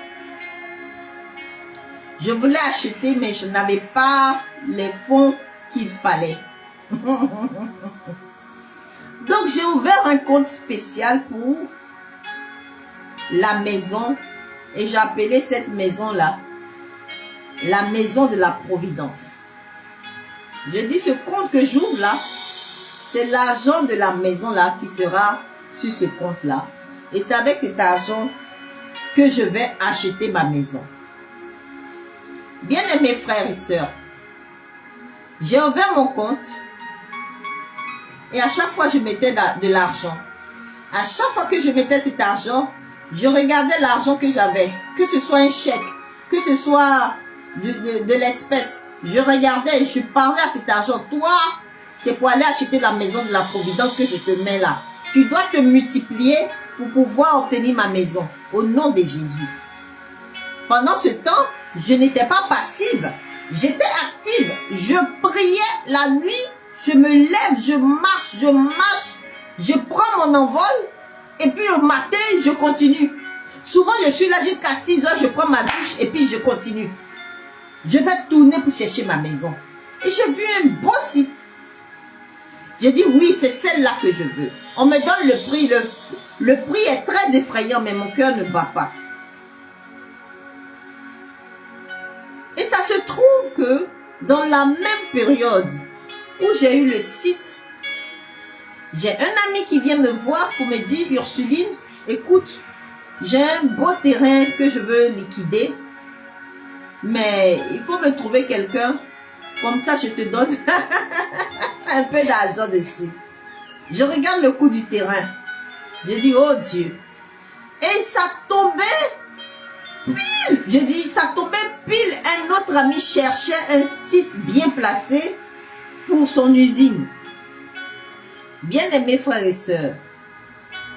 je voulais acheter, mais je n'avais pas les fonds qu'il fallait. Donc, j'ai ouvert un compte spécial pour la maison et j'ai appelé cette maison-là la maison de la providence. Je dis ce compte que j'ouvre là, c'est l'argent de la maison-là qui sera sur ce compte-là. Et c'est avec cet argent que je vais acheter ma maison. Bien-aimés frères et sœurs, j'ai ouvert mon compte et à chaque fois je mettais de l'argent. À chaque fois que je mettais cet argent, je regardais l'argent que j'avais, que ce soit un chèque, que ce soit de l'espèce. Je regardais et je parlais à cet argent. Toi, c'est pour aller acheter la maison de la providence que je te mets là. Tu dois te multiplier pour pouvoir obtenir ma maison au nom de Jésus. Pendant ce temps, je n'étais pas passive. J'étais active. Je priais la nuit Je me lève, je marche, je prends mon envol. Et puis le matin, je continue. Souvent, je suis là jusqu'à 6 heures, je prends ma douche et puis je continue. Je vais tourner pour chercher ma maison. Et j'ai vu un beau site. J'ai dit, oui, c'est celle-là que je veux. On me donne le prix. Le prix est très effrayant, mais mon cœur ne bat pas. Et ça se trouve que dans la même période où j'ai eu le site, j'ai un ami qui vient me voir pour me dire, Ursuline, écoute, j'ai un beau terrain que je veux liquider, mais il faut me trouver quelqu'un, comme ça je te donne un peu d'argent dessus. Je regarde le coût du terrain. J'ai dit, oh Dieu. Et ça tombait pile. J'ai dit, ça tombait pile. Un autre ami cherchait un site bien placé pour son usine. Bien aimés frères et sœurs,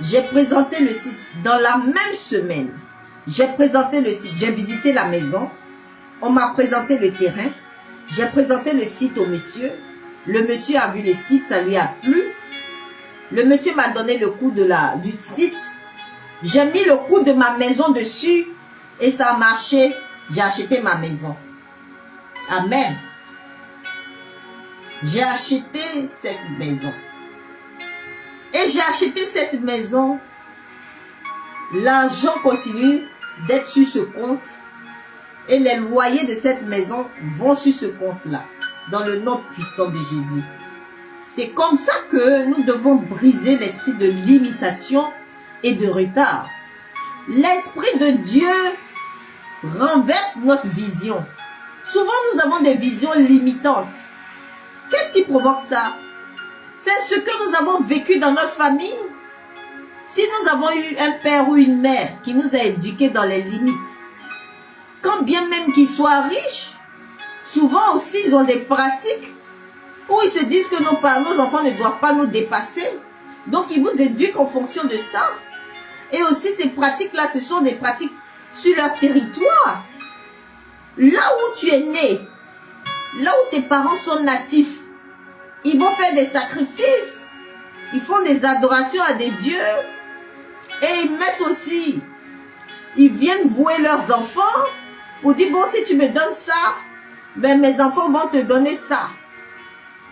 j'ai présenté le site dans la même semaine. J'ai présenté le site, j'ai visité la maison. On m'a présenté le terrain. J'ai présenté le site au monsieur. Le monsieur a vu le site, ça lui a plu. Le monsieur m'a donné le coût du site. J'ai mis le coût de ma maison dessus et ça a marché. J'ai acheté ma maison. Amen. J'ai acheté cette maison. Et j'ai acheté cette maison. L'argent continue d'être sur ce compte. Et les loyers de cette maison vont sur ce compte-là. Dans le nom puissant de Jésus. C'est comme ça que nous devons briser l'esprit de limitation et de retard. L'esprit de Dieu renverse notre vision. Souvent, nous avons des visions limitantes. Qu'est-ce qui provoque ça? C'est ce que nous avons vécu dans notre famille. Si nous avons eu un père ou une mère qui nous a éduqués dans les limites, quand bien même qu'ils soient riches, souvent aussi ils ont des pratiques où ils se disent que nos enfants ne doivent pas nous dépasser. Donc ils vous éduquent en fonction de ça. Et aussi ces pratiques-là, ce sont des pratiques sur leur territoire. Là où tu es né, là où tes parents sont natifs, ils vont faire des sacrifices. Ils font des adorations à des dieux. Et ils mettent aussi, ils viennent vouer leurs enfants pour dire, bon, si tu me donnes ça, ben mes enfants vont te donner ça.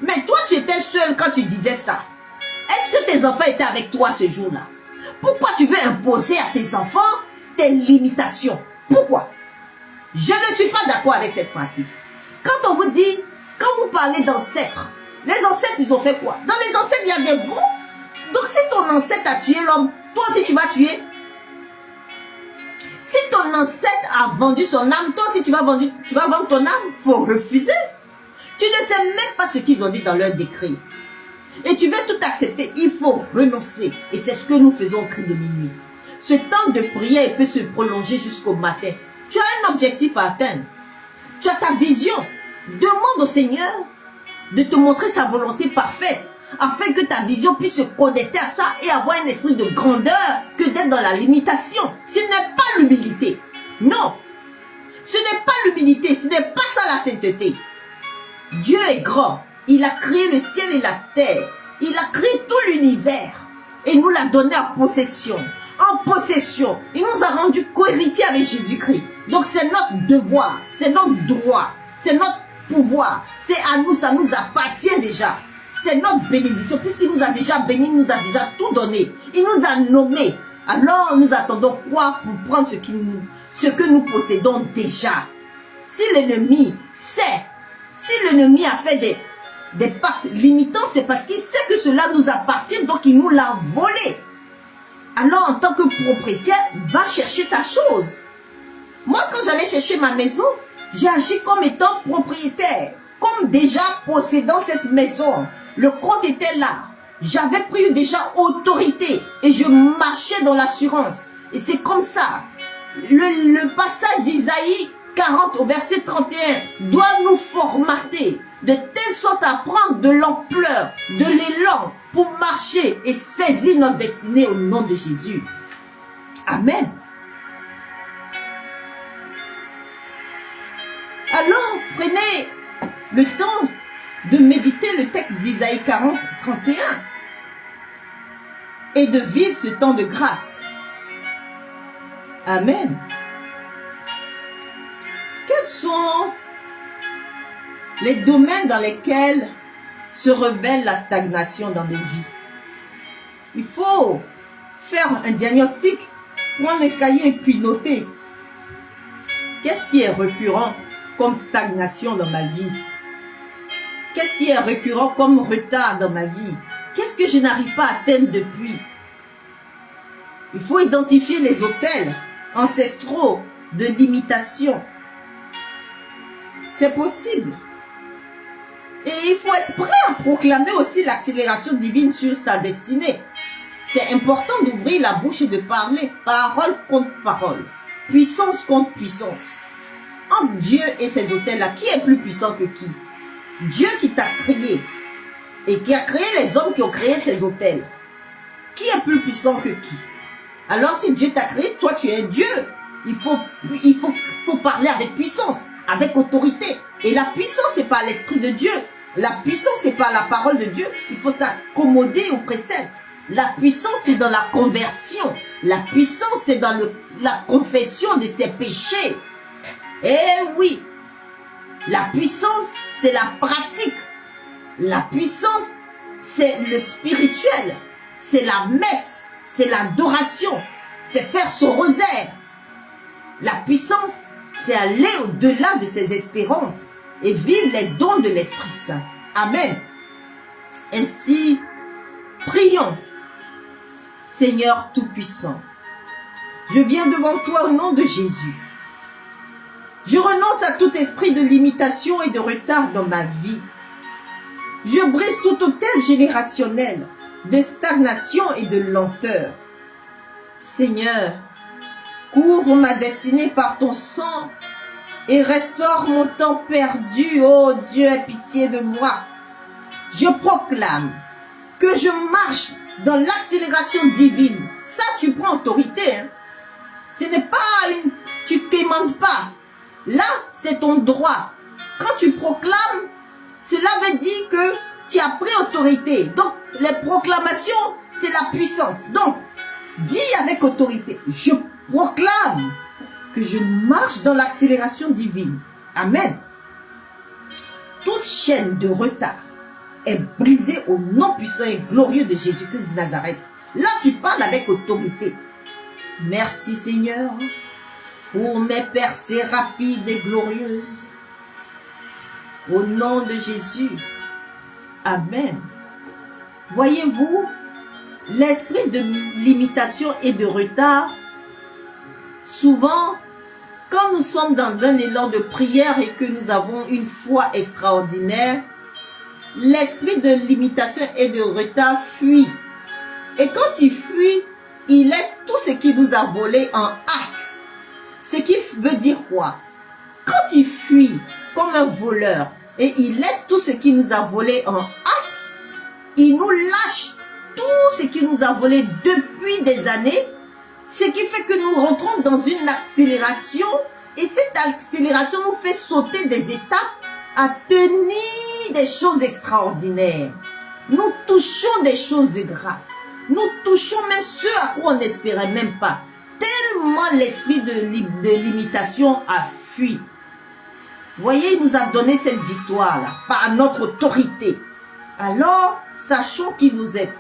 Mais toi, tu étais seul quand tu disais ça. Est-ce que tes enfants étaient avec toi ce jour-là? Pourquoi tu veux imposer à tes enfants tes limitations? Pourquoi? Je ne suis pas d'accord avec cette pratique. Quand on vous dit, quand vous parlez d'ancêtres, les ancêtres, ils ont fait quoi? Dans les ancêtres, il y a des bons. Donc si ton ancêtre a tué l'homme, toi aussi tu vas tuer. Si ton ancêtre a vendu son âme, toi aussi tu vas vendre ton âme. Il faut refuser. Tu ne sais même pas ce qu'ils ont dit dans leur décret. Et tu veux tout accepter. Il faut renoncer. Et c'est ce que nous faisons au cri de minuit. Ce temps de prière peut se prolonger jusqu'au matin. Tu as un objectif à atteindre. Tu as ta vision. Demande au Seigneur de te montrer sa volonté parfaite, afin que ta vision puisse se connecter à ça et avoir un esprit de grandeur que d'être dans la limitation. Ce n'est pas l'humilité. Non. Ce n'est pas l'humilité. Ce n'est pas ça la sainteté. Dieu est grand. Il a créé le ciel et la terre. Il a créé tout l'univers. Et nous l'a donné en possession. En possession. Il nous a rendus co-héritiers avec Jésus-Christ. Donc c'est notre devoir. C'est notre droit. C'est notre pouvoir. C'est à nous. Ça nous appartient déjà. C'est notre bénédiction. Puisqu'il nous a déjà bénis, il nous a déjà tout donné. Il nous a nommés. Alors nous attendons quoi pour prendre ce que nous possédons déjà? Si l'ennemi sait, si l'ennemi a fait des pactes limitants, c'est parce qu'il sait que cela nous appartient, donc il nous l'a volé. Alors en tant que propriétaire, va chercher ta chose. Moi, quand j'allais chercher ma maison, j'ai agi comme étant propriétaire, comme déjà possédant cette maison. Le compte était là. J'avais pris déjà autorité et je marchais dans l'assurance. Et c'est comme ça. Le passage d'Isaïe 40 au verset 31 doit nous formater de telle sorte à prendre de l'ampleur, de l'élan pour marcher et saisir notre destinée au nom de Jésus. Amen. Alors, prenez le temps de méditer le texte d'Isaïe 40, 31 et de vivre ce temps de grâce. Amen. Quels sont les domaines dans lesquels se révèle la stagnation dans nos vies? Il faut faire un diagnostic, prendre un cahier et puis noter. Qu'est-ce qui est récurrent comme stagnation dans ma vie? Qu'est-ce qui est récurrent comme retard dans ma vie? Qu'est-ce que je n'arrive pas à atteindre depuis? Il faut identifier les autels ancestraux de limitation. C'est possible. Et il faut être prêt à proclamer aussi l'accélération divine sur sa destinée. C'est important d'ouvrir la bouche et de parler, parole contre parole, puissance contre puissance. Entre Dieu et ces autels-là, qui est plus puissant que qui? Dieu qui t'a créé et qui a créé les hommes qui ont créé ces autels. Qui est plus puissant que qui? Alors si Dieu t'a créé, toi tu es Dieu. Il faut parler avec puissance, avec autorité. Et la puissance, c'est pas l'esprit de Dieu. La puissance, c'est pas la parole de Dieu. Il faut s'accommoder aux préceptes. La puissance, c'est dans la conversion. La puissance, c'est dans la confession de ses péchés. Eh oui, la puissance, c'est la pratique. La puissance, c'est le spirituel. C'est la messe, c'est l'adoration. C'est faire son rosaire. La puissance, c'est aller au-delà de ses espérances et vivre les dons de l'Esprit Saint. Amen. Ainsi, prions. Seigneur Tout-Puissant, je viens devant toi au nom de Jésus. Je renonce à tout esprit de limitation et de retard dans ma vie. Je brise tout autel générationnel de stagnation et de lenteur. Seigneur, couvre ma destinée par ton sang et restaure mon temps perdu. Oh Dieu, aie pitié de moi. Je proclame que je marche dans l'accélération divine. Ça, tu prends autorité. Hein? Ce n'est pas tu ne demandes pas. Là, c'est ton droit. Quand tu proclames, cela veut dire que tu as pris autorité. Donc, les proclamations, c'est la puissance. Donc, dis avec autorité. Je proclame que je marche dans l'accélération divine. Amen. Toute chaîne de retard est brisée au nom puissant et glorieux de Jésus-Christ de Nazareth. Là, tu parles avec autorité. Merci Seigneur pour mes percées rapides et glorieuses. Au nom de Jésus. Amen. Voyez-vous, l'esprit de limitation et de retard, souvent, quand nous sommes dans un élan de prière et que nous avons une foi extraordinaire, l'esprit de limitation et de retard fuit. Et quand il fuit, il laisse tout ce qui nous a volé en hâte. Ce qui veut dire quoi? Quand il fuit comme un voleur et il laisse tout ce qui nous a volé en hâte, il nous lâche tout ce qui nous a volé depuis des années, ce qui fait que nous rentrons dans une accélération et cette accélération nous fait sauter des étapes à tenir des choses extraordinaires. Nous touchons des choses de grâce. Nous touchons même ce à quoi on n'espérait même pas. Tellement l'esprit de limitation a fui. Voyez, il nous a donné cette victoire-là par notre autorité. Alors, sachons qui nous êtes.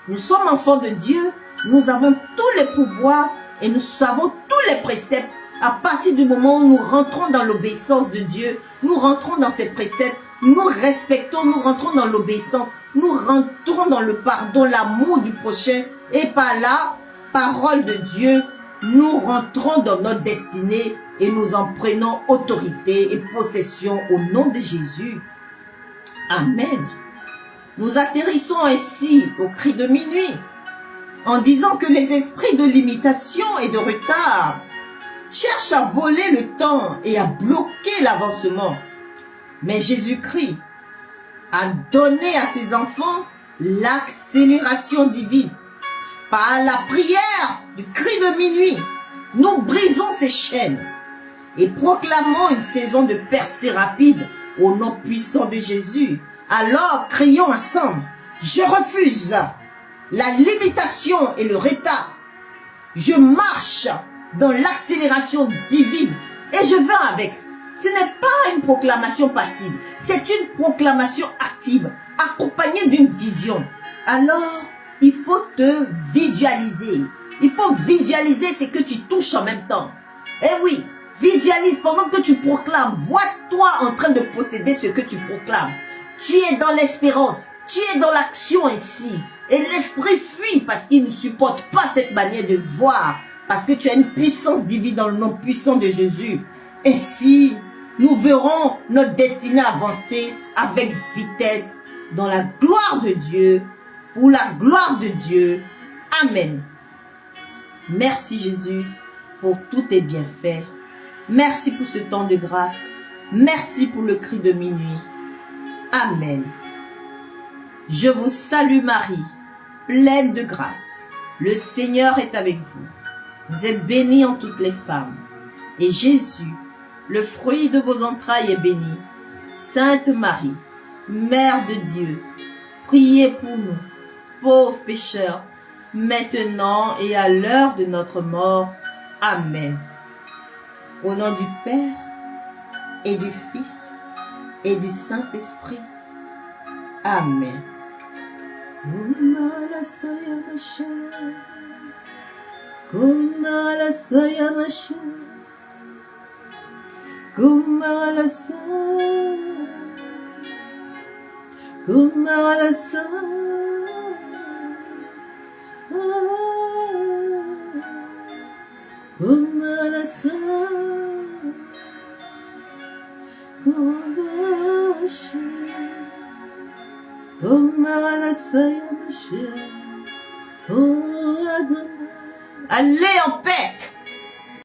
Nous sommes enfants de Dieu. Nous avons tous les pouvoirs et nous savons tous les préceptes. À partir du moment où nous rentrons dans l'obéissance de Dieu, nous rentrons dans ses préceptes, nous respectons, nous rentrons dans l'obéissance, nous rentrons dans le pardon, l'amour du prochain, et par la parole de Dieu, nous rentrons dans notre destinée et nous en prenons autorité et possession au nom de Jésus. Amen. Nous atterrissons ainsi au cri de minuit en disant que les esprits de limitation et de retard cherchent à voler le temps et à bloquer l'avancement. Mais Jésus-Christ a donné à ses enfants l'accélération divine. Par la prière du cri de minuit, nous brisons ces chaînes et proclamons une saison de percée rapide au nom puissant de Jésus. Alors, crions ensemble. Je refuse la limitation et le retard. Je marche dans l'accélération divine et je vais avec. Ce n'est pas une proclamation passive, c'est une proclamation active, accompagnée d'une vision. Alors, il faut te visualiser. Il faut visualiser ce que tu touches en même temps. Eh oui, visualise pendant que tu proclames. Vois-toi en train de posséder ce que tu proclames. Tu es dans l'espérance, tu es dans l'action ici. Et l'esprit fuit parce qu'il ne supporte pas cette manière de voir. Parce que tu as une puissance divine dans le nom puissant de Jésus. Ainsi, nous verrons notre destinée avancer avec vitesse dans la gloire de Dieu, pour la gloire de Dieu. Amen. Merci Jésus pour tous tes bienfaits. Merci pour ce temps de grâce. Merci pour le cri de minuit. Amen. Je vous salue Marie, pleine de grâce. Le Seigneur est avec vous. Vous êtes bénie en toutes les femmes. Et Jésus, le fruit de vos entrailles, est béni. Sainte Marie, Mère de Dieu, priez pour nous, pauvres pécheurs, maintenant et à l'heure de notre mort. Amen. Au nom du Père et du Fils et du Saint-Esprit. Amen. Allez en paix.